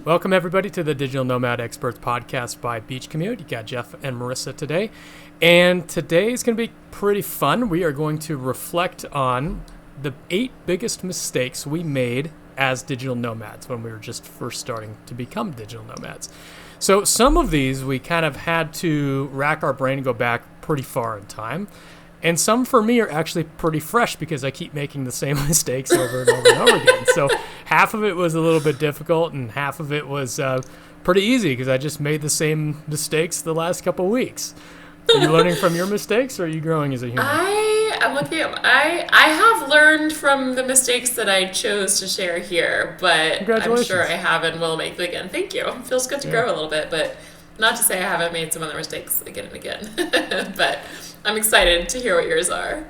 Welcome, everybody, to the Digital Nomad Experts podcast by Commute. You got Jeff and Marissa today. And today is going to be pretty fun. We are going to reflect on the 8 biggest mistakes we made as digital nomads when we were just first starting to become digital nomads. So some of these we kind of had to rack our brain and go back pretty far in time. And some for me are actually pretty fresh because I keep making the same mistakes over and over and over again. So half of it was a little bit difficult and half of it was pretty easy because I just made the same mistakes the last couple of weeks. Are you learning from your mistakes or are you growing as a human? I have learned from the mistakes that I chose to share here, but I'm sure I have and will make them again. Thank you. It feels good to grow a little bit, but not to say I haven't made some other mistakes again and again. But I'm excited to hear what yours are.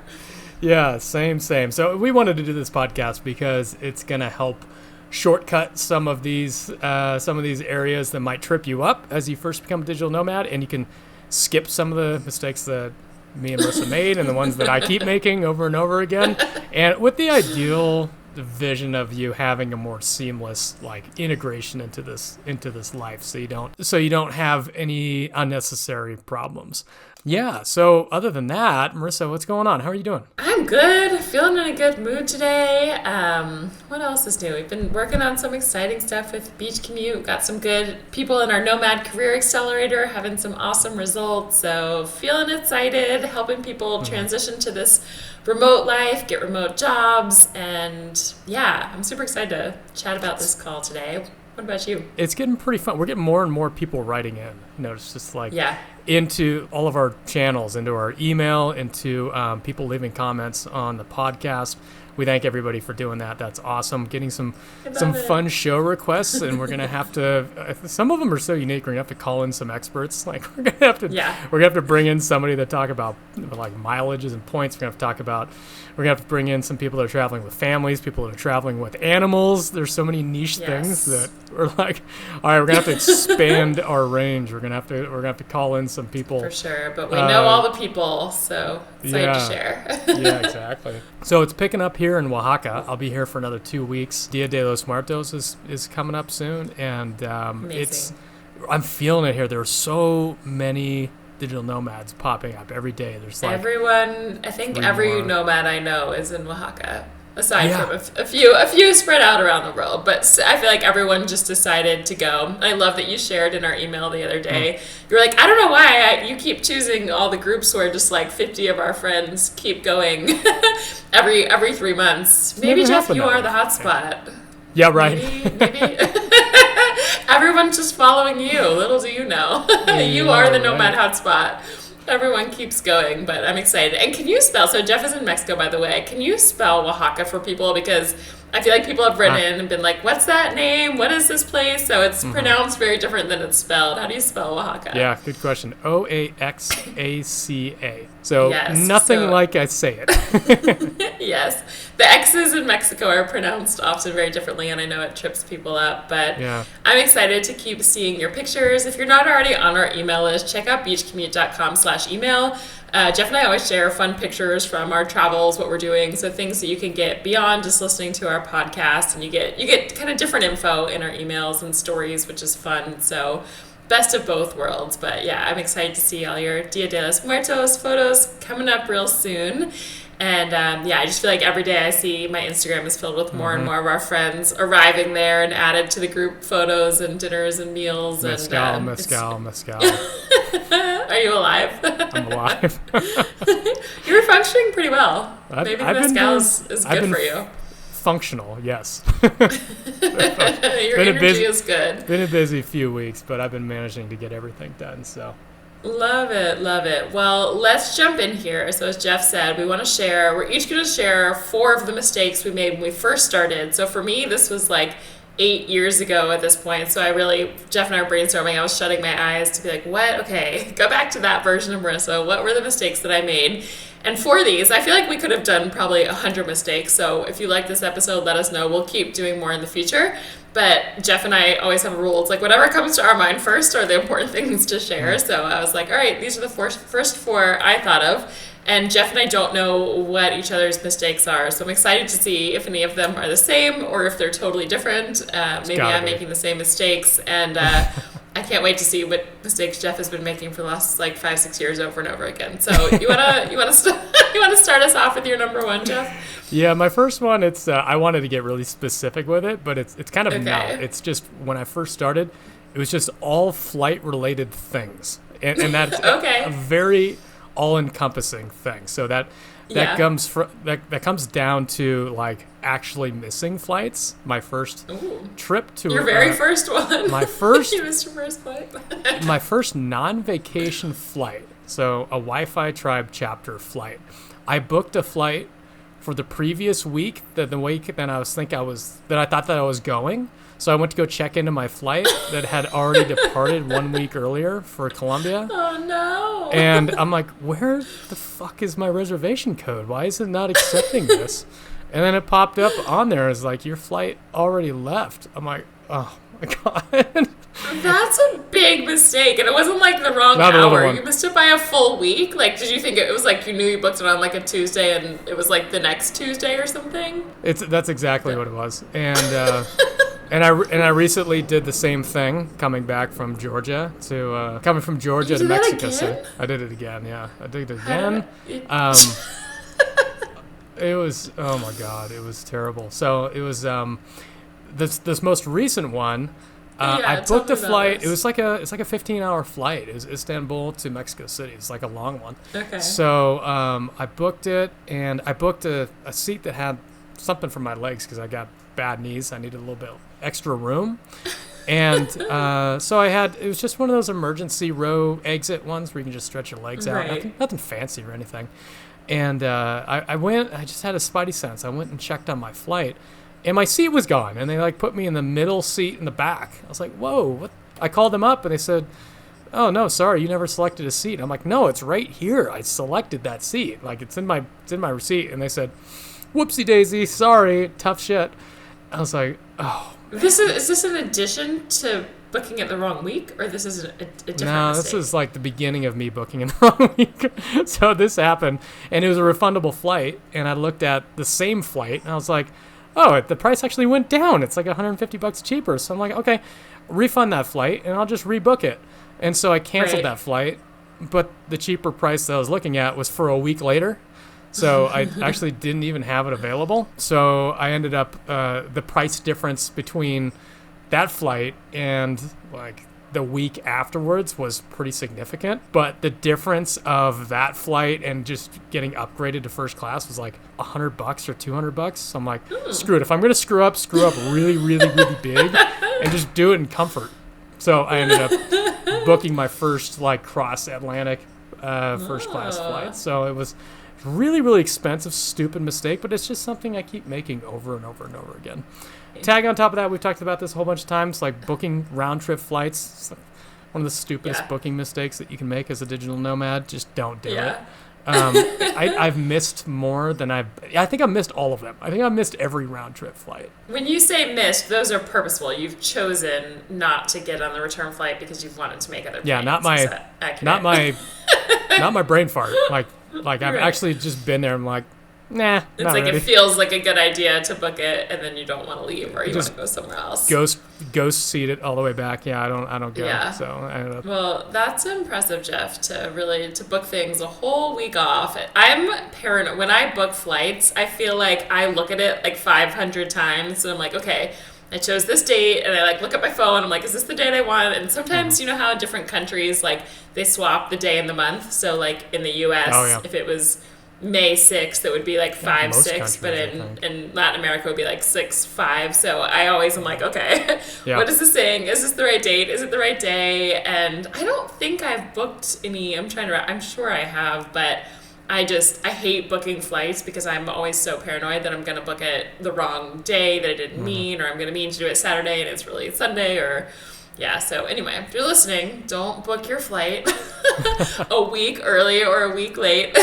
Yeah, same. So we wanted to do this podcast because it's going to help shortcut some of these areas that might trip you up as you first become a digital nomad, and you can skip some of the mistakes that me and Marissa made and the ones that I keep making over and over again, and with the ideal vision of you having a more seamless integration into this life, so you don't have any unnecessary problems. Yeah, so other than that, Marissa, what's going on? How are you doing? I'm good. Feeling in a good mood today. What else is new? We've been working on some exciting stuff with Commute. Got some good people in our Nomad Career Accelerator having some awesome results. So feeling excited, helping people transition to this remote life, get remote jobs. And yeah, I'm super excited to chat about this call today. What about you? It's getting pretty fun. We're getting more and more people writing in. It's just into all of our channels, into our email, into people leaving comments on the podcast. We thank everybody for doing that. That's awesome. Getting some fun show requests, and we're gonna have to. Some of them are so unique. We're gonna have to call in some experts. We're gonna have to bring in somebody to talk about mileages and points. We're gonna have to bring in some people that are traveling with families, people that are traveling with animals. There's so many niche things that we're all right, we're gonna have to expand our range. We're gonna have to call in some people for sure. But we know all the people, so excited to share. Yeah, exactly. So it's picking up here in Oaxaca. I'll be here for another 2 weeks. Dia de los Muertos is coming up soon, and I'm feeling it here. There are so many digital nomads popping up every day. There's everyone. I think every nomad I know is in Oaxaca, aside from a few spread out around the world. But I feel like everyone just decided to go. I love that you shared in our email the other day. You were like, I don't know why you keep choosing all the groups where just 50 of our friends keep going every 3 months. Maybe Jeff, you are the hotspot. Yeah, right. Maybe. Everyone's just following you. Little do you know. You are the Nomad hotspot. Everyone keeps going, but I'm excited. And can you spell, so Jeff is in Mexico, by the way, can you spell Oaxaca for people? Because I feel like people have written in and been like, what's that name? What is this place? So it's pronounced very different than it's spelled. How do you spell Oaxaca? Yeah, good question. Oaxaca. So nothing like I say it. Yes. The X's in Mexico are pronounced often very differently, and I know it trips people up, but I'm excited to keep seeing your pictures. If you're not already on our email list, check out beachcommute.com/email. Jeff and I always share fun pictures from our travels, what we're doing, so things that you can get beyond just listening to our podcast, and you get kind of different info in our emails and stories, which is fun. So best of both worlds. But yeah, I'm excited to see all your Dia de los Muertos photos coming up real soon. And I just feel like every day I see my Instagram is filled with more and more of our friends arriving there and added to the group photos and dinners and meals. Mezcal. Are you alive? I'm alive. You're functioning pretty well. Maybe the mezcal is good for you. Functional, yes. Your energy is good. Been a busy few weeks, but I've been managing to get everything done, so. Love it. Well, let's jump in here. So as Jeff said, we're each going to share 4 of the mistakes we made when we first started. So for me, this was 8 years ago at this point. So Jeff and I were brainstorming. I was shutting my eyes to be like, what? Okay, go back to that version of Marissa. What were the mistakes that I made? And for these, I feel like we could have done probably 100 mistakes. So if you like this episode, let us know. We'll keep doing more in the future. But Jeff and I always have a rule. It's whatever comes to our mind first are the important things to share. So I was like, all right, these are the first 4 I thought of. And Jeff and I don't know what each other's mistakes are. So I'm excited to see if any of them are the same or if they're totally different. Maybe I'm making the same mistakes. And I can't wait to see what mistakes Jeff has been making for the last 5-6 years over and over again. So you wanna start us off with your number one, Jeff? Yeah, my first one. It's I wanted to get really specific with it, but it's kind of not. It's just when I first started, it was just all flight related things, and that's a very all-encompassing thing. So that comes down to actually missing flights. My first trip to your very first one. My first you missed your first flight. My first non-vacation flight. So a Wi-Fi Tribe chapter flight. I booked a flight for the previous week, the week that I thought that I was going. So I went to go check into my flight that had already departed 1 week earlier for Colombia. Oh, no. And I'm like, where the fuck is my reservation code? Why is it not accepting this? And then it popped up on there as your flight already left. I'm like, oh, my God. That's a big mistake. And it wasn't the wrong hour. You missed it by a full week? Did you think it was you knew you booked it on a Tuesday and it was the next Tuesday or something? That's exactly what it was. And... And I recently did the same thing coming from Georgia to Mexico City. I did it again. Yeah, I did it again. It was, oh my God, it was terrible. So it was this most recent one. I booked a flight. It was it's a 15-hour flight. It was Istanbul to Mexico City. It's a long one. Okay. So I booked it, and I booked a seat that had something for my legs because I got bad knees. I needed a little bit extra room. And so it was just one of those emergency row exit ones where you can just stretch your legs out. Nothing fancy or anything. And I just had a spidey sense. I went and checked on my flight, and my seat was gone. And they put me in the middle seat in the back. I was like, whoa, what? I called them up and they said, oh, no, sorry, you never selected a seat. I'm like, no, it's right here. I selected that seat. It's in my receipt. And they said, whoopsie daisy, sorry, tough shit. I was like, oh. Is this in addition to booking it the wrong week, or this is a different mistake? No, this is the beginning of me booking in the wrong week. So this happened, and it was a refundable flight, and I looked at the same flight, and I was like, oh, the price actually went down. It's $150 cheaper. So I'm like, okay, refund that flight, and I'll just rebook it. And so I canceled that flight, but the cheaper price that I was looking at was for a week later. So I actually didn't even have it available. So I ended up, the price difference between that flight and the week afterwards was pretty significant. But the difference of that flight and just getting upgraded to first class was $100 or $200. So I'm like, screw it. If I'm going to screw up really, really, really big and just do it in comfort. So I ended up booking my first cross-Atlantic first class flight. So it was really, really expensive, stupid mistake, but it's just something I keep making over and over and over again. Tag on top of that, we've talked about this a whole bunch of times, booking round-trip flights. It's one of the stupidest booking mistakes that you can make as a digital nomad. Just don't do it. I've missed more than I think I've missed all of them. I think I've missed every round-trip flight. When you say missed, those are purposeful. You've chosen not to get on the return flight because you've wanted to make other plans. Yeah, not my brain fart. I've actually just been there. I'm like, nah. It's not ready. It feels like a good idea to book it, and then you don't want to leave, or you want to go somewhere else. Ghost seat it all the way back. Yeah, I don't go. Yeah. So I ended up. Well, that's impressive, Jeff. To book things a whole week off. I'm paranoid when I book flights. I feel like I look at it 500 times, and I'm like, okay, I chose this date, and I look at my phone. I'm like, is this the date I want? And sometimes you know how in different countries they swap the day and the month. So in the U.S., if it was May 6th, it would be 5/6, but in Latin America it would be 6/5. So I always am like, okay, what is this saying? Is this the right date? Is it the right day? And I don't think I've booked any. I'm sure I have, but I hate booking flights because I'm always so paranoid that I'm going to book it the wrong day that I didn't mean, or I'm going to mean to do it Saturday and it's really Sunday, or so anyway, if you're listening, don't book your flight a week early or a week late.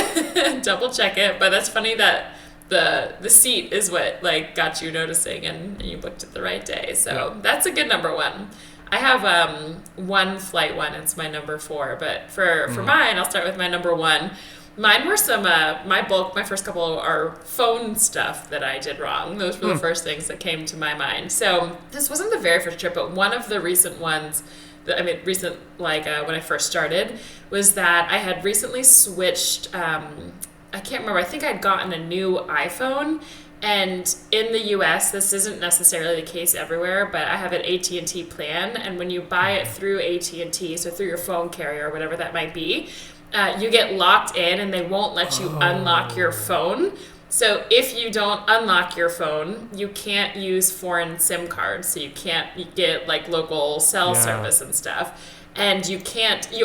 Double check it. But that's funny that the seat is what got you noticing and you booked it the right day. So that's a good number one. I have one flight one. It's my number 4. But for mine, I'll start with my number 1. Mine were some, my first couple are phone stuff that I did wrong. Those were the first things that came to my mind. So this wasn't the very first trip, but one of the recent ones, when I first started, was that I had recently switched, I can't remember, I think I'd gotten a new iPhone. And in the US, this isn't necessarily the case everywhere, but I have an AT&T plan. And when you buy it through AT&T, so through your phone carrier or whatever that might be, you get locked in and they won't let you unlock your phone. So if you don't unlock your phone, you can't use foreign SIM cards. So you can't get like local cell service and stuff. And you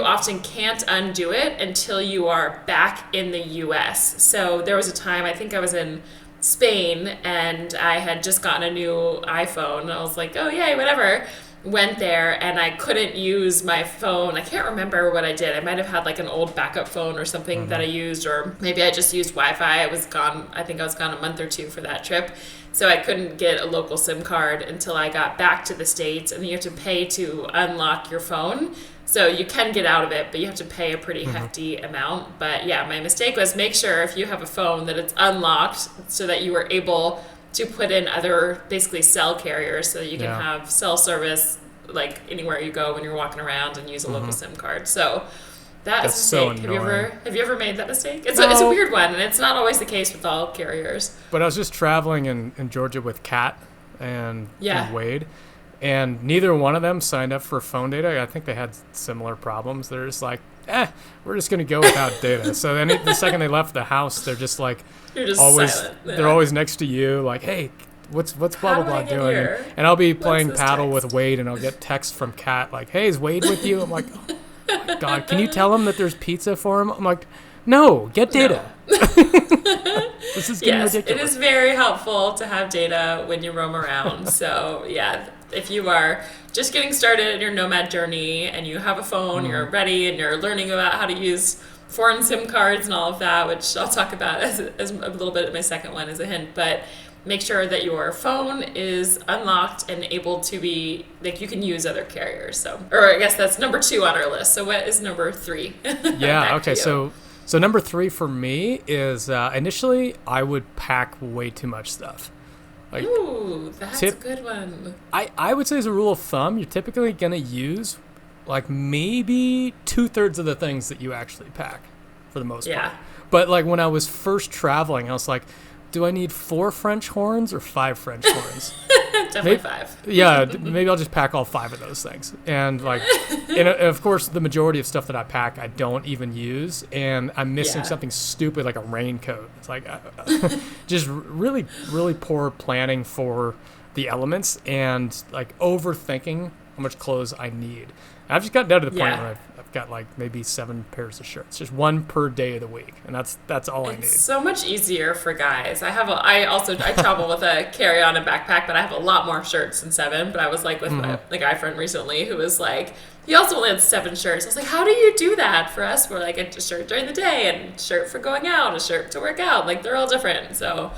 often can't undo it until you are back in the US. So there was a time, I think I was in Spain, and I had just gotten a new iPhone. I was like, oh yay, whatever. Went there and I couldn't use my phone. I can't remember what I did. I might have had like an old backup phone or something that I used, or maybe I just used Wi-Fi. I think I was gone a month or two for that trip. So I couldn't get a local SIM card until I got back to the States, and you have to pay to unlock your phone. So you can get out of it, but you have to pay a pretty hefty amount. But yeah, my mistake was make sure if you have a phone that it's unlocked so that you were able to put in other basically cell carriers so that you can have cell service like anywhere you go when you're walking around and use a local SIM card. So that's a mistake. So annoying. Have you ever made that mistake? It's a weird one, and it's not always the case with all carriers. But I was just traveling in Georgia with Kat and Wade, and neither one of them signed up for phone data. I think they had similar problems. They're just like, we're just going to go without data. So then the second they left the house, they're just like, you're just always silent. They're always next to you, like, hey, what's blah blah blah doing? And I'll be playing paddle with Wade, and I'll get texts from Kat like, hey, is Wade with you? I'm like, oh my God, can you tell him that there's pizza for him? I'm like, no, get data. No. This is getting ridiculous. It is very helpful to have data when you roam around. So yeah, if you are just getting started in your Nomad journey and you have a phone, you're ready, and you're learning about how to use foreign SIM cards and all of that, which I'll talk about as a little bit of my second one as a hint, but make sure that your phone is unlocked and able to be, like, you can use other carriers. So, or I guess that's number 2 on our list. So what is number 3? Yeah, okay, so number 3 for me is initially I would pack way too much stuff. Like, ooh, that's a good one. I would say as a rule of thumb, you're typically going to use like maybe 2/3 of the things that you actually pack for the most part. But like when I was first traveling, I was like, do I need 4 French horns or 5 French horns? Definitely 5. Yeah, maybe I'll just pack all 5 of those things. And like, and of course, the majority of stuff that I pack, I don't even use, and I'm missing something stupid like a raincoat. It's like just really, really poor planning for the elements, and like overthinking how much clothes I need. I've just gotten down to the point where I've got like maybe 7 pairs of shirts, just 1 per day of the week, and that's all I need. It's so much easier for guys. I travel with a carry-on and backpack, but I have a lot more shirts than 7. But I was like with a guy friend recently who was like, he also only had 7 shirts. I was like, how do you do that? For us, we're like a shirt during the day and shirt for going out, a shirt to work out. Like they're all different. So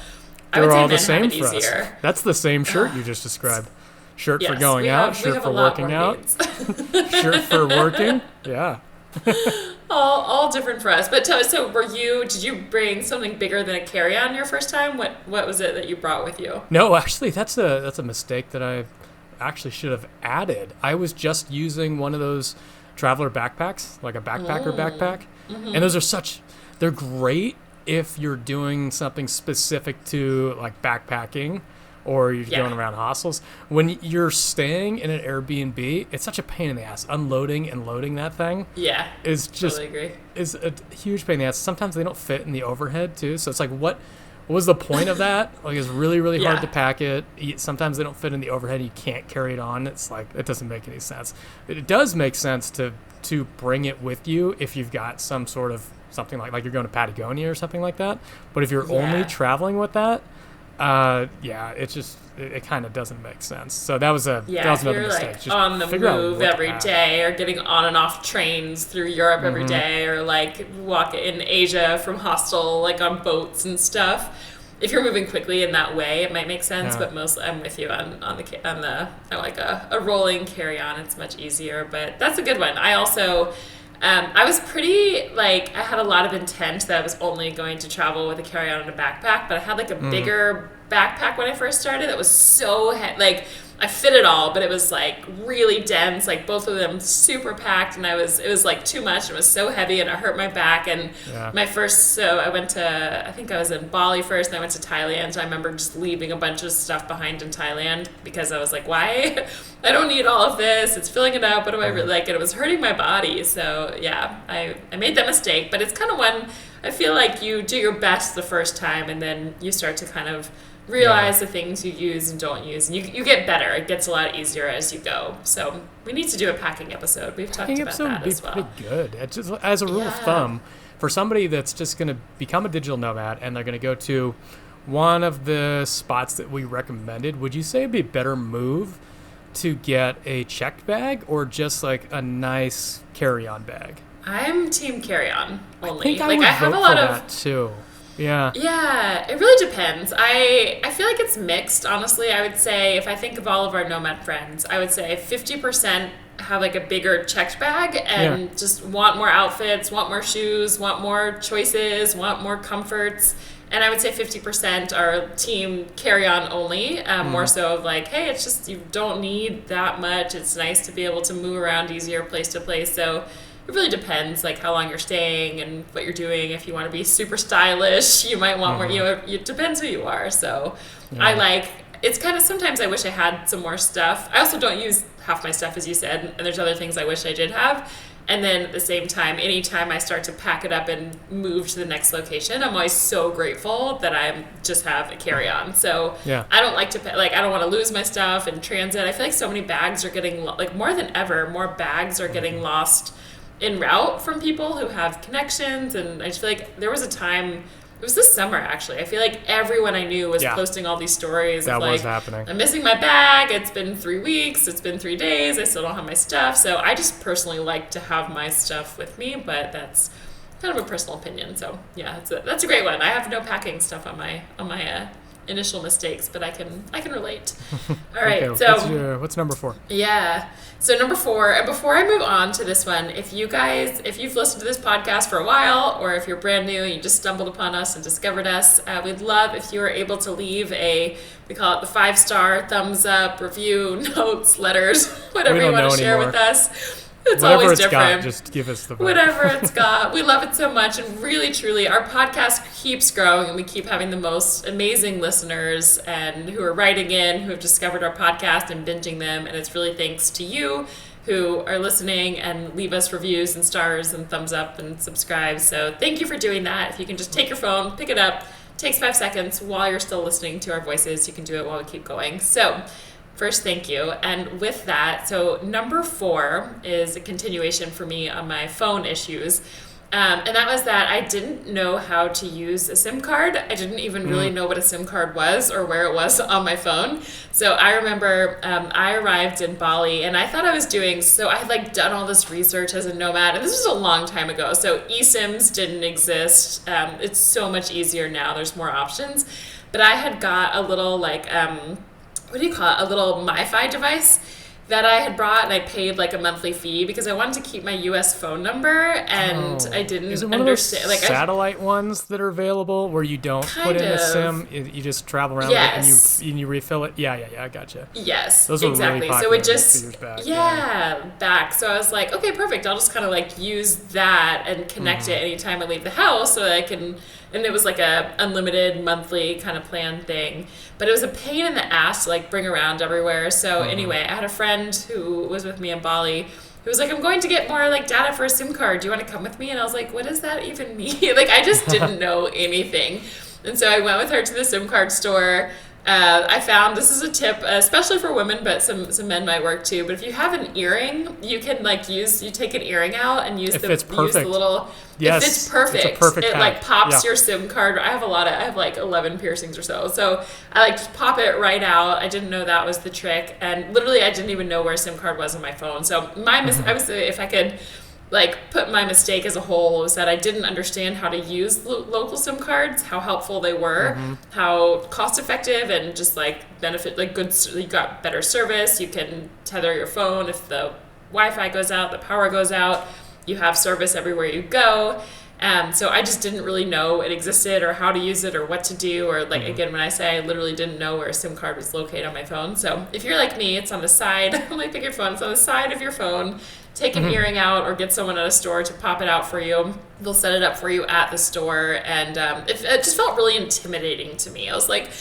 I would say all the men same have it for easier. us. That's the same shirt you just described. Shirt for going out, shirt for working out, shirt for working. Yeah. all different for us. But so did you bring something bigger than a carry-on your first time? What was it that you brought with you? No, actually, that's a mistake that I actually should have added. I was just using one of those traveler backpacks, like a backpacker backpack. And those are they're great if you're doing something specific to like backpacking, or you're going around hostels. When you're staying in an Airbnb, it's such a pain in the ass. Unloading and loading that thing is just totally agree. Is a huge pain in the ass. Sometimes they don't fit in the overhead too. So it's like, what was the point of that? Like, it's really, really hard to pack it. Sometimes they don't fit in the overhead and you can't carry it on. It's like, it doesn't make any sense. It does make sense to bring it with you if you've got some sort of something like you're going to Patagonia or something like that. But if you're only traveling with that, it kind of doesn't make sense. So that was another mistake. Like on the move every day, or getting on and off trains through Europe every day, or like walk in Asia from hostel, like on boats and stuff. If you're moving quickly in that way, it might make sense. But mostly, I'm with you on the I like a rolling carry-on. It's much easier. But that's a good one. I also I was pretty, like, I had a lot of intent that I was only going to travel with a carry-on and a backpack, but I had, like, a bigger backpack when I first started that was so like, I fit it all, but it was like really dense, like both of them super packed, and it was like too much, and it was so heavy, and it hurt my back. And so I went to, I think I was in Bali first, and I went to Thailand. I remember just leaving a bunch of stuff behind in Thailand because I was like, why? I don't need all of this. It's filling it up. What do I really like? And it was hurting my body. So yeah, I made that mistake, but it's kind of when I feel like you do your best the first time, and then you start to kind of realize the things you use and don't use, and you get better. It gets a lot easier as you go. So we need to do a packing episode. We've talked about that as well. Pretty good. It's just, as a rule of thumb, for somebody that's just going to become a digital nomad and they're going to go to one of the spots that we recommended, would you say it'd be a better move to get a checked bag or just like a nice carry-on bag? I'm team carry-on only. I think I would vote for that too. Yeah. Yeah, it really depends. I feel like it's mixed, honestly. I would say, if I think of all of our Nomad friends, I would say 50% have like a bigger checked bag and just want more outfits, want more shoes, want more choices, want more comforts. And I would say 50% are team carry-on only, more so of like, hey, it's just, you don't need that much. It's nice to be able to move around easier place to place. So it really depends, like how long you're staying and what you're doing. If you want to be super stylish, you might want more, it depends who you are. So it's kind of, sometimes I wish I had some more stuff. I also don't use half my stuff, as you said, and there's other things I wish I did have. And then at the same time, anytime I start to pack it up and move to the next location, I'm always so grateful that I just have a carry-on. So I don't like to, I don't want to lose my stuff in transit. I feel like so many bags are getting, like more than ever, more bags are getting lost en route from people who have connections. And I just feel like there was a time, it was this summer actually, I feel like everyone I knew was posting all these stories that of like, was happening. I'm missing my bag, it's been 3 weeks, it's been 3 days, I still don't have my stuff. So I just personally like to have my stuff with me, but that's kind of a personal opinion. So yeah, that's a great one. I have no packing stuff on my initial mistakes, but I can relate. All right, okay, so what's number 4? Yeah. So number 4, and before I move on to this one, if you've listened to this podcast for a while, or if you're brand new and you just stumbled upon us and discovered us, we'd love if you are able to leave we call it the 5-star thumbs up, review, notes, letters, whatever you want to share with us. It's whatever always it's different. Got, just give us the vibe. Whatever it's got. We love it so much. And really, truly, our podcast keeps growing, and we keep having the most amazing listeners and who are writing in, who have discovered our podcast and binging them. And it's really thanks to you who are listening and leave us reviews and stars and thumbs up and subscribe. So thank you for doing that. If you can just take your phone, pick it up, takes 5 seconds while you're still listening to our voices. You can do it while we keep going. So first, thank you. And with that, so number 4 is a continuation for me on my phone issues. And that was that I didn't know how to use a SIM card. I didn't even really know what a SIM card was or where it was on my phone. So I remember I arrived in Bali and I thought I was I had done all this research as a nomad, and this was a long time ago. So eSIMs didn't exist. It's so much easier now. There's more options. But I had got a little what do you call it? A little MiFi device that I had brought, and I paid a monthly fee because I wanted to keep my US phone number, and I didn't Is it one understand. Of those satellite ones that are available where you don't put in a SIM, you just travel around with it and you refill it? Yeah, I gotcha. Yes, those were exactly. Really popular So it just 2 years back. Back. So I was like, okay, perfect. I'll just kind of use that and connect it anytime I leave the house, so that I can. And it was a unlimited monthly kind of plan thing. But it was a pain in the ass to bring around everywhere. So anyway, I had a friend who was with me in Bali who was like, I'm going to get more data for a SIM card. Do you want to come with me? And I was like, what does that even mean? I just didn't know anything. And so I went with her to the SIM card store. I found, this is a tip, especially for women, but some men might work too. But if you have an earring, you can you take an earring out and use the little. Yes, if it's perfect, it's a perfect it pops your SIM card. I have 11 piercings or so. So I just pop it right out. I didn't know that was the trick, and literally I didn't even know where a SIM card was on my phone. So I was, if I could put my mistake as a whole, was that I didn't understand how to use local SIM cards, how helpful they were, how cost effective and just benefit, good, you got better service, you can tether your phone if the Wi-Fi goes out, the power goes out. you have service everywhere you go. So I just didn't really know it existed or how to use it or what to do, or like, again, when I say I literally didn't know where a SIM card was located on my phone. So if you're like me, it's on the side, like pick your phone, it's on the side of your phone. Take an earring out or get someone at a store to pop it out for you. They'll set it up for you at the store. And it just felt really intimidating to me. I was like,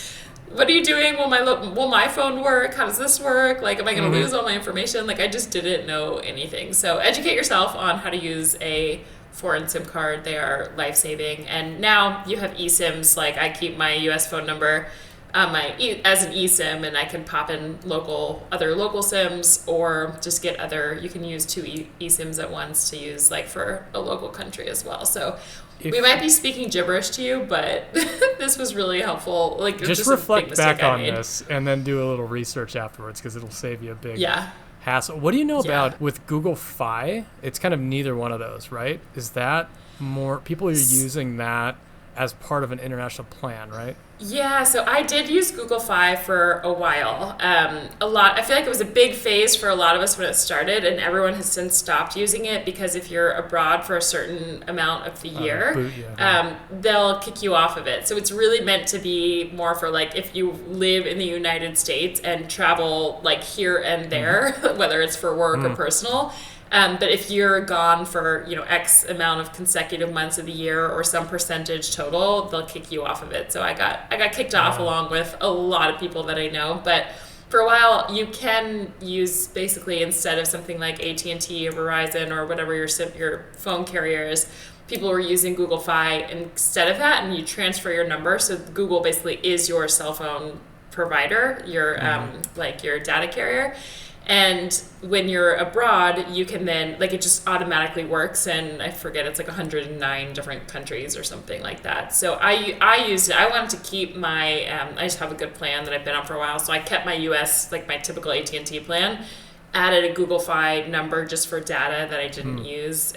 what are you doing? Will my phone work? How does this work? Like, am I going to lose all my information? Like, I just didn't know anything. So educate yourself on how to use a foreign SIM card. They are life-saving. And now you have eSIMs. Like, I keep my US phone number as an eSIM, and I can pop in other local SIMs, or just get you can use two eSIMs at once to use like for a local country as well. So we might be speaking gibberish to you, but this was really helpful. Like, just reflect back on this and then do a little research afterwards, because it'll save you a big hassle. What do you know about with Google Fi? It's kind of neither one of those, right? Is that more people are using that as part of an international plan, right? Yeah, so I did use Google Fi for a while. I feel like it was a big phase for a lot of us when it started, and everyone has since stopped using it, because if you're abroad for a certain amount of the year, they'll kick you off of it. So it's really meant to be more for like if you live in the United States and travel like here and there, whether it's for work or personal. But if you're gone for, X amount of consecutive months of the year or some percentage total, they'll kick you off of it. So I got kicked off along with a lot of people that I know. But for a while, you can use basically, instead of something like AT&T or Verizon or whatever your phone carrier is, people were using Google Fi instead of that, and you transfer your number. So Google basically is your cell phone provider, your your data carrier. And when you're abroad, you can then, like, it just automatically works, and I forget, it's like 109 different countries or something like that. So I used it. I wanted to keep my, I just have a good plan that I've been on for a while, so I kept my US, like my typical AT&T plan, added a Google Fi number just for data that I didn't use,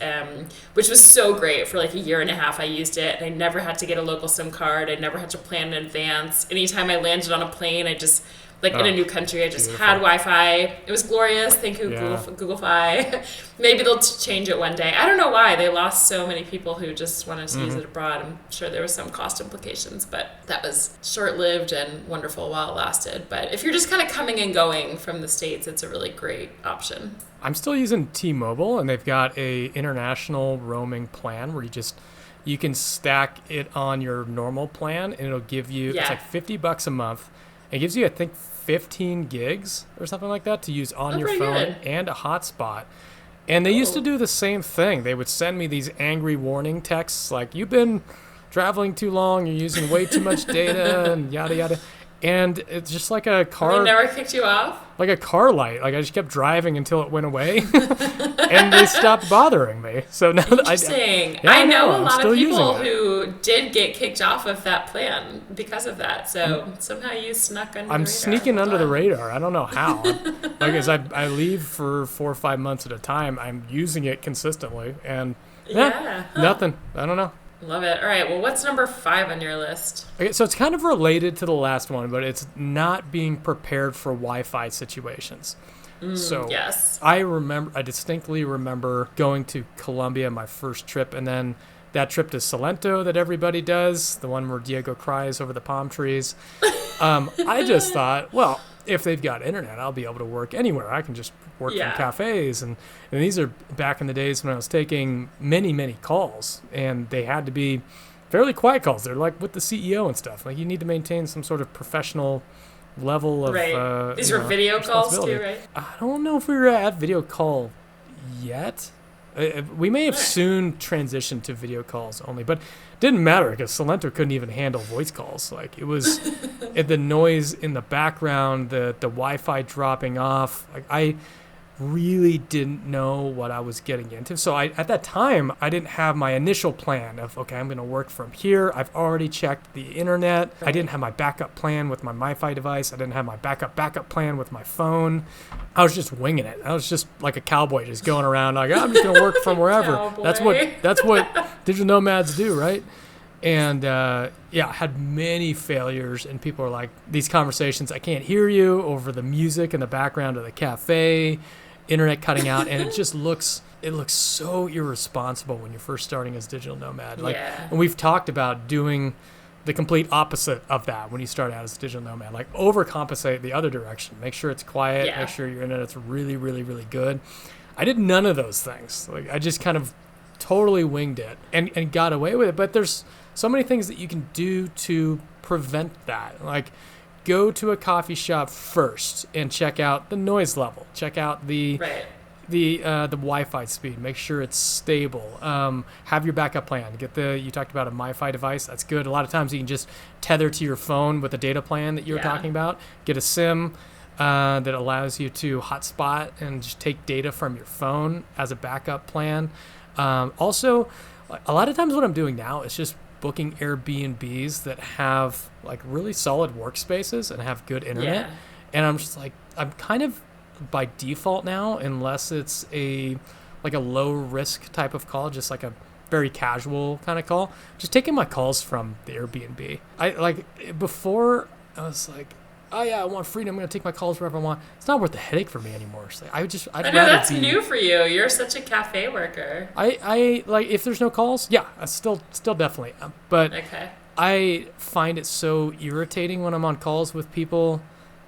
which was so great. For like a year and a half I used it, and I never had to get a local SIM card. I never had to plan in advance. Anytime I landed on a plane, I just... in a new country, I just had Wi-Fi. It was glorious. Thank you, Google Fi. Maybe they'll change it one day. I don't know why. They lost so many people who just wanted to use it abroad. I'm sure there was some cost implications, but that was short-lived and wonderful while it lasted. But if you're just kind of coming and going from the States, it's a really great option. I'm still using T-Mobile, and they've got a international roaming plan where you can stack it on your normal plan, and it'll give you, it's like $50 a month. It gives you, I think, 15 gigs or something like that to use on your phone and a hotspot. And they used to do the same thing. They would send me these angry warning texts like, you've been traveling too long, you're using way too much data, and yada, yada. And it's just like a car. They never kicked you off? Like a car light. Like I just kept driving until it went away. And they stopped bothering me. So now Interesting. I know a lot of people who did get kicked off of that plan because of that. So somehow you snuck under the radar. I'm sneaking under the radar. I don't know how. Like as I leave for 4 or 5 months at a time, I'm using it consistently. And nothing. I don't know. Love it. All right. Well, what's number 5 on your list? Okay, so it's kind of related to the last one, but it's not being prepared for Wi-Fi situations. Yes. I distinctly remember going to Colombia, my first trip, and then that trip to Salento that everybody does, the one where Diego cries over the palm trees. I just thought, well, if they've got internet, I'll be able to work anywhere. I can just work from cafes. And these are back in the days when I was taking many, many calls, and they had to be fairly quiet calls. They're like with the CEO and stuff. Like you need to maintain some sort of professional level of these were video calls too, right? I don't know if we were at video call yet. We may have soon transitioned to video calls only, but it didn't matter because Salento couldn't even handle voice calls. Like it was the noise in the background, the Wi-Fi dropping off. Like I really didn't know what I was getting into. So at that time, I didn't have my initial plan of, okay, I'm going to work from here. I've already checked the internet. I didn't have my backup plan with my MiFi device. I didn't have my backup plan with my phone. I was just winging it. I was just like a cowboy just going around like, I'm just going to work from wherever. That's what digital nomads do, right? And I had many failures, and people are like, these conversations, I can't hear you over the music in the background of the cafe. internet cutting out, and it just looks so irresponsible when you're first starting as digital nomad. And we've talked about doing the complete opposite of that when you start out as a digital nomad. Like overcompensate the other direction. Make sure it's quiet. Make sure your internet's really, really, really good. I did none of those things. Like I just kind of totally winged it and got away with it. But there's so many things that you can do to prevent that. Like go to a coffee shop first and check out the noise level. Check out the Wi-Fi speed. Make sure it's stable. Have your backup plan. You talked about a MiFi device. That's good. A lot of times you can just tether to your phone with a data plan that you were talking about. Get a SIM that allows you to hotspot and just take data from your phone as a backup plan. Also, a lot of times what I'm doing now is just booking Airbnbs that have like really solid workspaces and have good internet. And I'm just like, I'm kind of by default now, unless it's a low risk type of call, just like a very casual kind of call, just taking my calls from the Airbnb. Before I was like, oh yeah, I want freedom. I'm going to take my calls wherever I want. It's not worth the headache for me anymore. So I know that's new for you. You're such a cafe worker. I like if there's no calls. Yeah, I still definitely. But I find it so irritating when I'm on calls with people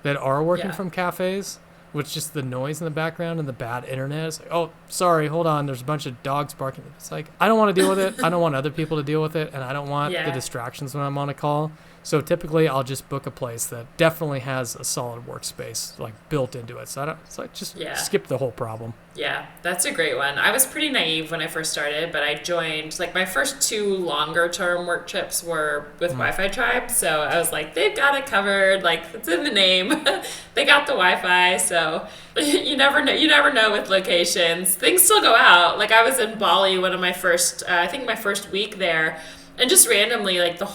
that are working from cafes, with just the noise in the background and the bad internet. It's like, oh, sorry, hold on. There's a bunch of dogs barking. It's like, I don't want to deal with it. I don't want other people to deal with it. And I don't want the distractions when I'm on a call. So typically I'll just book a place that definitely has a solid workspace like built into it. So I just skip the whole problem. Yeah, that's a great one. I was pretty naive when I first started, but I joined, like my first 2 longer term work trips were with Wi-Fi Tribe. So I was like, they've got it covered. Like it's in the name. They got the Wi-Fi. So you never know with locations. Things still go out. Like I was in Bali, one of my first, I think my first week there. And just randomly, like so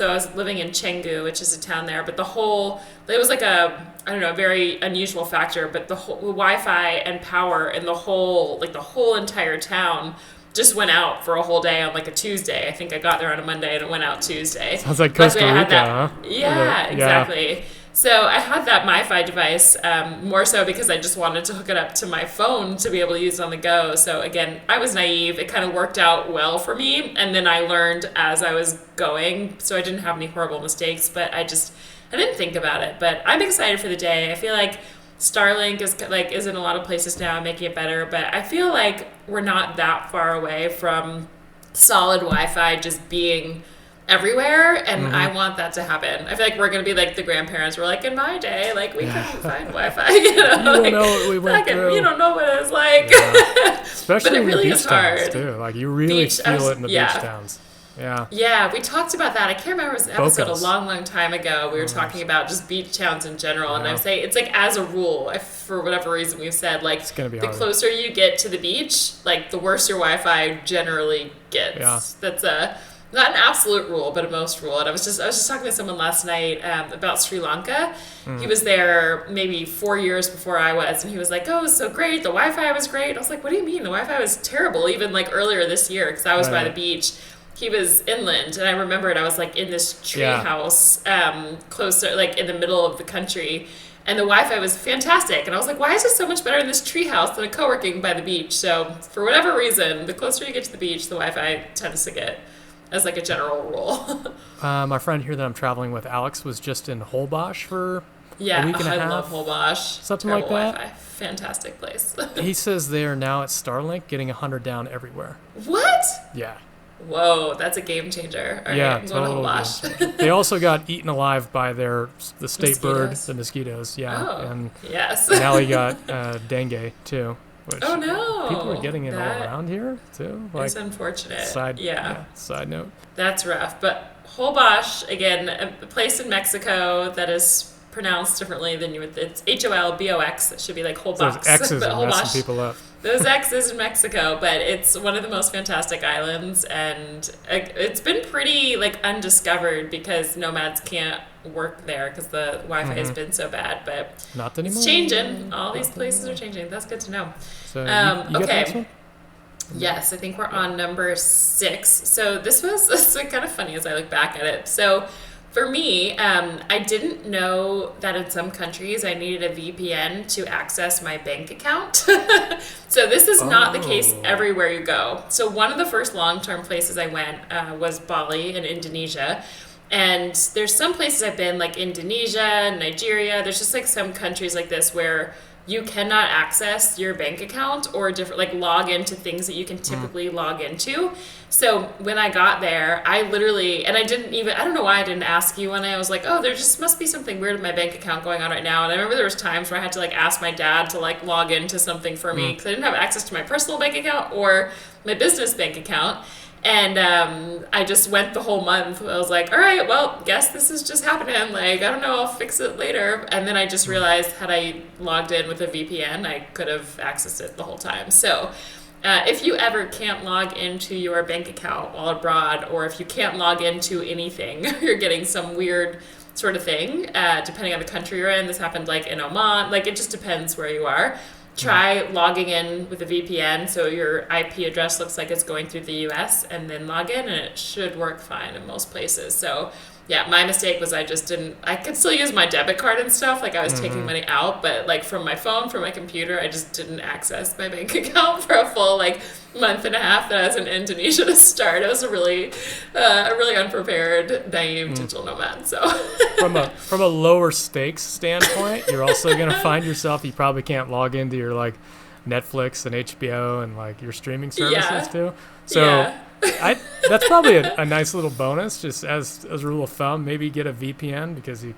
I was living in Canggu, which is a town there, but it was like a very unusual factor, but the whole Wi-Fi and power in the whole entire town just went out for a whole day on like a Tuesday. I think I got there on a Monday and it went out Tuesday. Sounds like Costa Rica, huh? Yeah, exactly. So I had that MiFi device more so because I just wanted to hook it up to my phone to be able to use it on the go. So again, I was naive. It kind of worked out well for me. And then I learned as I was going. So I didn't have any horrible mistakes, but I didn't think about it. But I'm excited for the day. I feel like Starlink is in a lot of places now making it better. But I feel like we're not that far away from solid Wi-Fi just being everywhere, and I want that to happen. I feel like we're going to be like the grandparents. We're like, in my day, like we couldn't find Wi-Fi. You don't know what we went through. You don't know what it's like. Yeah. Especially in the beach towns too. Like you really feel it in the beach towns. Yeah. Yeah, we talked about that. I can't remember. It was an episode a long time ago. We were talking about just beach towns in general, and I was saying it's like as a rule, for whatever reason we've said like the closer you get to the beach, like the worse your Wi-Fi generally gets. Yeah. That's not an absolute rule, but a most rule. And I was just talking to someone last night about Sri Lanka. He was there maybe 4 years before I was, and he was like, "Oh, it was so great. The Wi-Fi was great." I was like, "What do you mean? The Wi-Fi was terrible." Even like earlier this year, because I was by the beach. He was inland, and I remembered I was like in this tree house, closer, like in the middle of the country, and the Wi-Fi was fantastic. And I was like, "Why is it so much better in this tree house than a co-working by the beach?" So for whatever reason, the closer you get to the beach, the Wi-Fi tends to get. As like a general rule. My friend here that I'm traveling with, Alex, was just in Holbox for a week and a half. I love Holbox. Something like that. Wi-Fi. Fantastic place. He says they are now at Starlink getting 100 down everywhere. What? Yeah. Whoa, that's a game changer. All right, I'm going to Holbox. They also got eaten alive by the state bird, the mosquitoes. Yeah. Oh, and yes. Now he got dengue too. Which oh no! People are getting it all around here too. Like, it's unfortunate. Side note. That's rough. But Holbox, again, a place in Mexico that is pronounced differently than you would. It's Holbox. It should be like Holbox. Those X's are messing people up. Those X's in Mexico, but it's one of the most fantastic islands, and it's been pretty like undiscovered because nomads can't work there because the Wi-Fi has been so bad. But not anymore. It's changing. All these places are changing. That's good to know. So you okay. Get this one? Yes, I think we're on number 6. So this was kind of funny as I look back at it. So For me, I didn't know that in some countries I needed a VPN to access my bank account. So this is not the case everywhere you go. So one of the first long-term places I went was Bali in Indonesia. And there's some places I've been, like Indonesia, Nigeria. There's just like some countries like this where you cannot access your bank account or different, like log into things that you can typically log into. So when I got there, I literally, and I don't know why I didn't ask you when I was like, oh, there just must be something weird with my bank account going on right now. And I remember there was times where I had to like ask my dad to like log into something for me because I didn't have access to my personal bank account or my business bank account. And I just went the whole month. I was like, all right, well, guess this is just happening. Like, I don't know, I'll fix it later. And then I just realized had I logged in with a VPN, I could have accessed it the whole time. So if you ever can't log into your bank account while abroad, or if you can't log into anything, you're getting some weird sort of thing, depending on the country you're in. This happened like in Oman. Like, it just depends where you are. Try logging in with a VPN so your IP address looks like it's going through the US, and then log in, and it should work fine in most places. So yeah, my mistake was I could still use my debit card and stuff, like I was taking money out, but like from my phone, from my computer, I just didn't access my bank account for a full like month and a half that I was in Indonesia to start. I was a really unprepared, naive digital nomad. So from a lower stakes standpoint, you're also going to find yourself, you probably can't log into your like Netflix and HBO and like your streaming services too. So that's probably a nice little bonus, just as a rule of thumb. Maybe get a VPN because you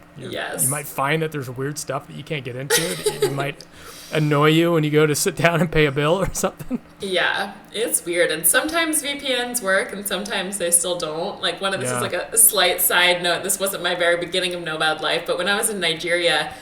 might find that there's weird stuff that you can't get into. It might annoy you when you go to sit down and pay a bill or something. Yeah, it's weird. And sometimes VPNs work and sometimes they still don't. Like this is like a slight side note. This wasn't my very beginning of nomad life, but when I was in Nigeria,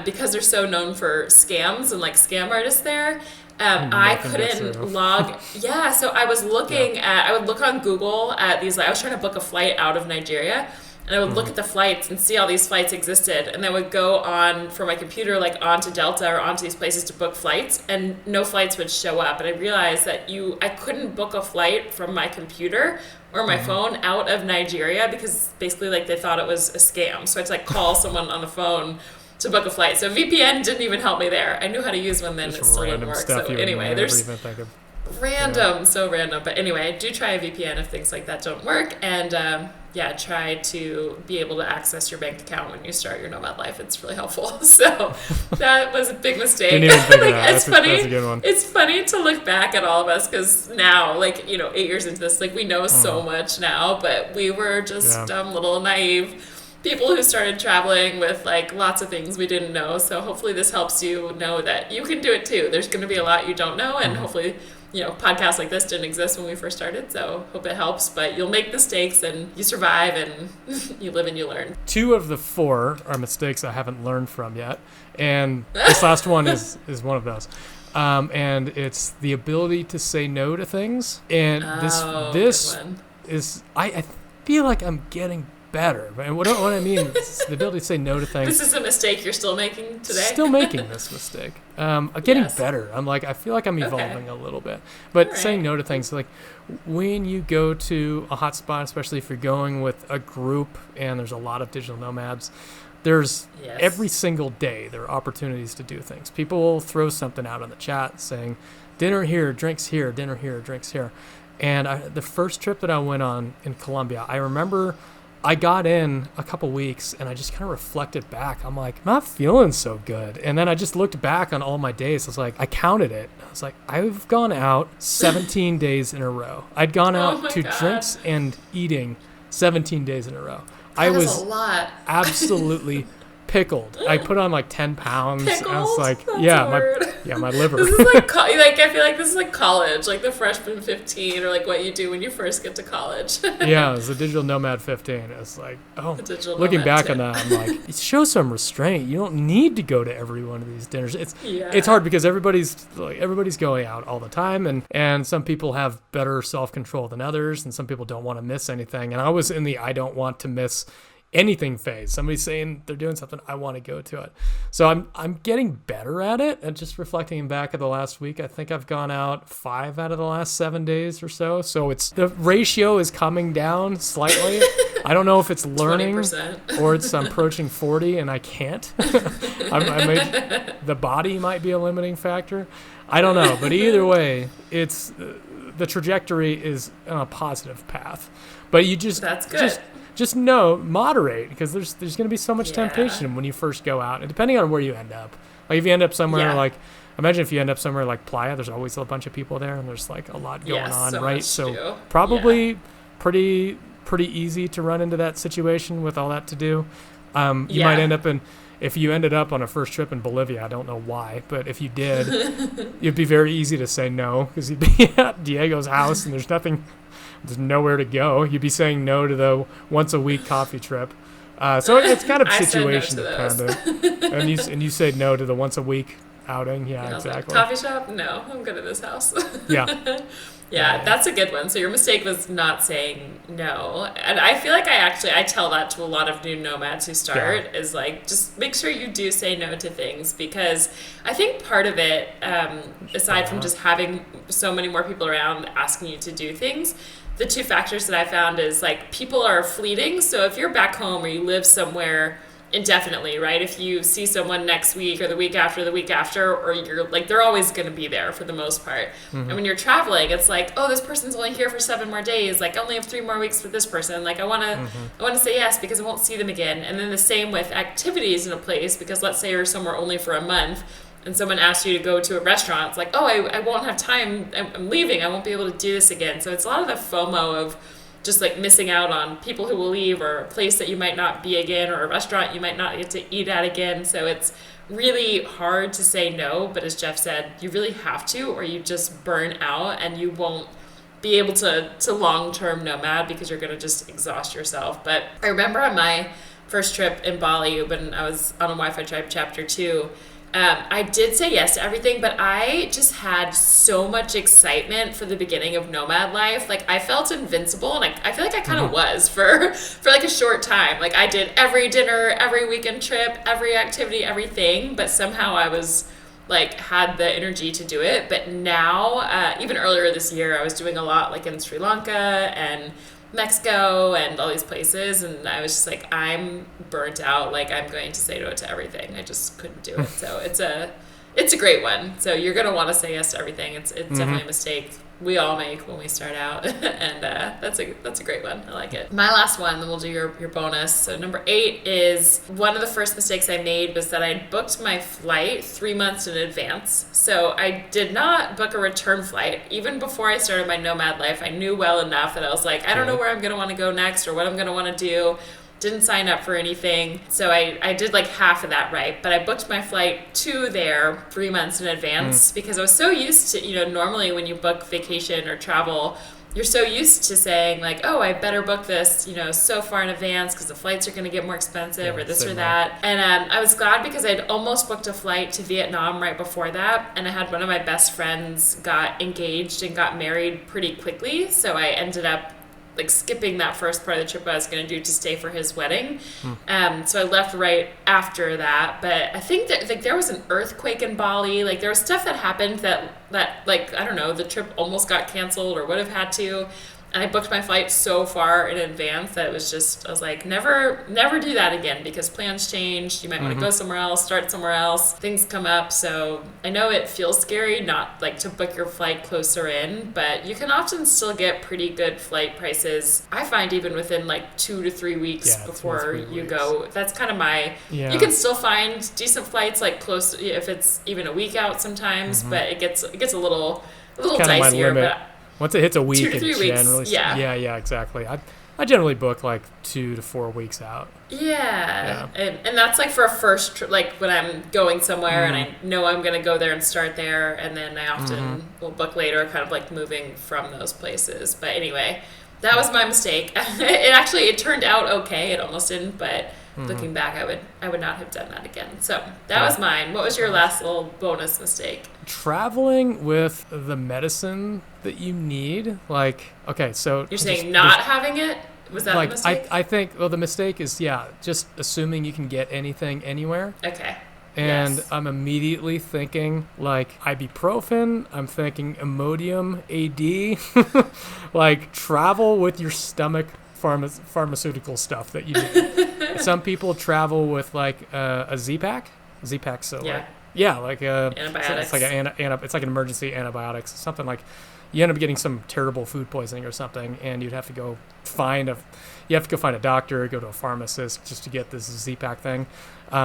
because they're so known for scams and like scam artists there, I couldn't log. Yeah, so I was looking I would look on Google at these, like, I was trying to book a flight out of Nigeria, and I would look at the flights and see all these flights existed, and I would go on from my computer, like onto Delta or onto these places to book flights, and no flights would show up. And I realized that I couldn't book a flight from my computer or my phone out of Nigeria because basically like they thought it was a scam. So I had to like call someone on the phone to book a flight. So VPN didn't even help me there. I knew how to use one then, it still didn't work. So anyway, there's so random. But anyway, do try a VPN if things like that don't work. And try to be able to access your bank account when you start your nomad life. It's really helpful. So that was a big mistake. Didn't even think of that. It's funny. That's a good one. It's funny to look back at all of us because now, 8 years into this, we know so much now, but we were just dumb little naive people who started traveling with lots of things we didn't know. So hopefully this helps you know that you can do it too. There's going to be a lot you don't know, and hopefully podcasts like this didn't exist when we first started, so hope it helps. But you'll make mistakes and you survive, and you live and you learn. 2 of the 4 are mistakes I haven't learned from yet, and this last one is one of those. And it's the ability to say no to things. And this is I feel like I'm getting better. And what I mean is the ability to say no to things. This is a mistake you're still making today? Still making this mistake. I'm getting better. I feel like I'm evolving a little bit. But saying no to things, like when you go to a hot spot, especially if you're going with a group and there's a lot of digital nomads, there's every single day there are opportunities to do things. People will throw something out on the chat saying, dinner here, drinks here, dinner here, drinks here. And the first trip that I went on in Colombia, I remember I got in a couple weeks and I just kind of reflected back. I'm like, I'm not feeling so good. And then I just looked back on all my days. I was like, I counted it. I was like, I've gone out 17 days in a row. I'd gone out to drinks and eating 17 days in a row. That was a lot. Absolutely pickled. I put on 10 pounds. Pickled? I was like, my liver. This is I feel like this is like college, like the freshman 15, or what you do when you first get to college. Yeah, it was the digital nomad 15. It's like, looking back on that, I'm like, show some restraint. You don't need to go to every one of these dinners. It's hard because everybody's going out all the time, and some people have better self-control than others, and some people don't want to miss anything. And I was in the I don't want to miss anything phase. Somebody's saying they're doing something, I want to go to it. So I'm getting better at it. And just reflecting back at the last week, I think I've gone out 5 out of the last 7 days or so. So the ratio is coming down slightly. I don't know if it's learning 20%. or it's I'm approaching 40 and I can't. The body might be a limiting factor. I don't know, but either way, it's the trajectory is on a positive path. But you that's good. Just know, moderate, because there's going to be so much temptation when you first go out, and depending on where you end up. Like if you end up somewhere like, imagine if you end up somewhere like Playa, there's always a bunch of people there, and there's like a lot going on, right? So probably pretty easy to run into that situation with all that to do. You might end up if you ended up on a first trip in Bolivia, I don't know why, but if you did, it'd be very easy to say no, because you'd be at Diego's house and there's nowhere to go. You'd be saying no to the once a week coffee trip. So it's kind of situation dependent. And you said no to the once a week outing. Yeah, exactly. Like, coffee shop? No, I'm good at this house. Yeah. Yeah, that's a good one. So your mistake was not saying no. And I feel like I tell that to a lot of new nomads who start is like, just make sure you do say no to things, because I think part of it, aside from just having so many more people around asking you to do things, the two factors that I found is like people are fleeting. So if you're back home or you live somewhere indefinitely, right? If you see someone next week or the week after, or you're like, they're always going to be there for the most part. And when you're traveling, it's like, oh, this person's only here for 7 more days. Like I only have 3 more weeks with this person. Like I want to say yes because I won't see them again. And then the same with activities in a place, because let's say you're somewhere only for a month and someone asks you to go to a restaurant. It's like, oh, I won't have time. I'm leaving. I won't be able to do this again. So it's a lot of the FOMO of just like missing out on people who will leave, or a place that you might not be again, or a restaurant you might not get to eat at again. So it's really hard to say no, but as Jeff said, you really have to, or you just burn out and you won't be able to long-term nomad, because you're going to just exhaust yourself. But I remember on my first trip in Bali, when I was on a Wi-Fi Tribe chapter 2, I did say yes to everything, but I just had so much excitement for the beginning of nomad life. Like I felt invincible, and I feel like I kind of was for like a short time. Like I did every dinner, every weekend trip, every activity, everything, but somehow I was like had the energy to do it. But now, even earlier this year, I was doing a lot like in Sri Lanka and Mexico and all these places, and I was just like, I'm burnt out. Like I'm going to say no to everything. I just couldn't do it. So it's a great one. So you're gonna want to say yes to everything. It's definitely a mistake we all make when we start out, and that's a great one. I like it. My last one, then we'll do your bonus. So number 8 is, one of the first mistakes I made was that I booked my flight 3 months in advance. So I did not book a return flight. Even before I started my nomad life, I knew well enough that I was like, I don't know where I'm gonna want to go next or what I'm gonna want to do. Didn't sign up for anything. So I did like half of that right. But I booked my flight to there 3 months in advance because I was so used to, normally when you book vacation or travel, you're so used to saying like, oh, I better book this, so far in advance because the flights are going to get more expensive or this or that. And I was glad because I'd almost booked a flight to Vietnam right before that. And I had one of my best friends got engaged and got married pretty quickly. So I ended up like skipping that first part of the trip I was going to do to stay for his wedding. So I left right after that. But I think that like there was an earthquake in Bali. Like there was stuff that happened that like, I don't know, the trip almost got canceled or would have had to. And I booked my flight so far in advance that it was just, I was like, never do that again, because plans change. You might want to go somewhere else, start somewhere else. Things come up. So I know it feels scary not like to book your flight closer in, but you can often still get pretty good flight prices. I find even within like 2 to 3 weeks before you go. That's kind of my, you can still find decent flights like close, if it's even a week out sometimes, but it gets a little dicier. But once it hits a week, 2 to 3 weeks. Generally, yeah, exactly. I generally book like 2 to 4 weeks out. Yeah. And that's like for a first trip, like when I'm going somewhere and I know I'm going to go there and start there, and then I often will book later, kind of like moving from those places. But anyway, that was my mistake. It turned out okay. It almost didn't, but looking back, I would not have done that again. So that was mine. What was your last little bonus mistake? Traveling with the medicine that you need. Like, okay, so you're saying not having it? Was that a mistake? I think, the mistake is, just assuming you can get anything anywhere. Okay. And I'm immediately thinking like ibuprofen. I'm thinking Imodium AD. Like travel with your stomach pharmaceutical stuff that you need. Some people travel with like a Z-Pack. Z-Pack, so like antibiotics. It's like an emergency antibiotics, something like you end up getting some terrible food poisoning or something, and you'd have to go find a doctor, go to a pharmacist just to get this Z-Pack thing.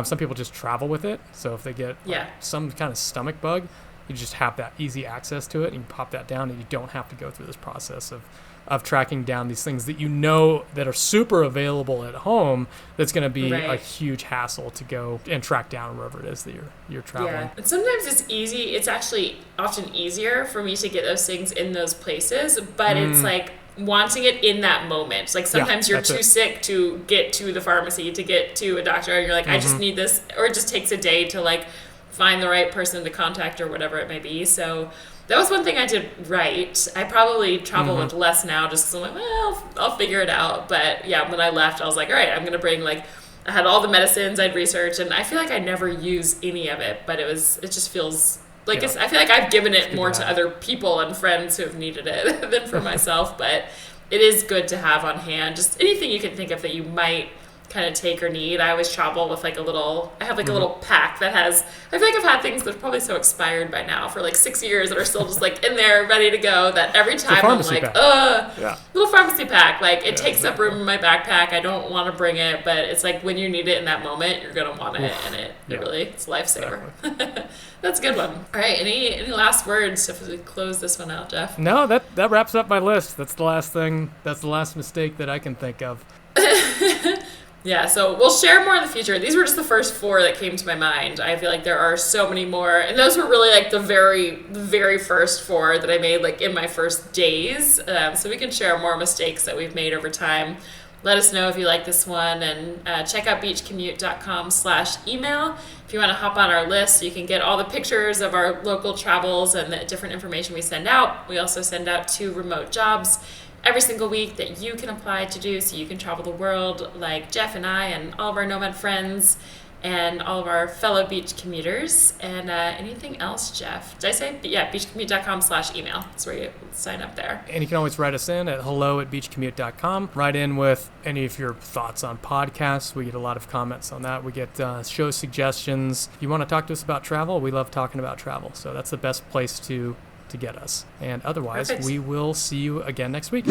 Some people just travel with it, so if they get some kind of stomach bug, you just have that easy access to it, and you pop that down, and you don't have to go through this process of tracking down these things that you know that are super available at home. That's going to be a huge hassle to go and track down wherever it is that you're traveling. Yeah, and sometimes it's easy. It's actually often easier for me to get those things in those places, but it's like wanting it in that moment. Like sometimes you're too sick to get to the pharmacy, to get to a doctor, and you're like, I just need this, or it just takes a day to like find the right person to contact or whatever it may be. So that was one thing I did right. I probably travel with less now just because I'm like, well, I'll figure it out. But yeah, when I left, I was like, all right, I'm going to bring like, I had all the medicines I'd researched, and I feel like I never use any of it, but it just feels like I feel like I've given it more to other people and friends who have needed it than for myself. But it is good to have on hand. Just anything you can think of that you might kind of take or need. I always travel with like a little pack that has, I feel like I've had things that are probably so expired by now for like 6 years that are still just like in there ready to go, that every time I'm like, little pharmacy pack. Like it takes up room in my backpack. I don't want to bring it, but it's like when you need it in that moment, you're going to want it, and it really, it's a lifesaver. Exactly. That's a good one. All right. Any last words if we close this one out, Jeff? No, that wraps up my list. That's the last thing. That's the last mistake that I can think of. Yeah, so we'll share more in the future. These were just the first 4 that came to my mind. I feel like there are so many more, and those were really like the very first 4 that I made like in my first days. So we can share more mistakes that we've made over time. Let us know if you like this one, and check out beachcommute.com/email. If you want to hop on our list, you can get all the pictures of our local travels and the different information we send out. We also send out 2 remote jobs every single week that you can apply to do, so you can travel the world like Jeff and I and all of our Nomad friends and all of our fellow beach commuters. And anything else, Jeff? Did I say? Yeah, beachcommute.com/email. That's where you sign up there. And you can always write us in at hello@beachcommute.com. Write in with any of your thoughts on podcasts. We get a lot of comments on that. We get show suggestions. If you want to talk to us about travel, we love talking about travel. So that's the best place to get us. And otherwise, we will see you again next week.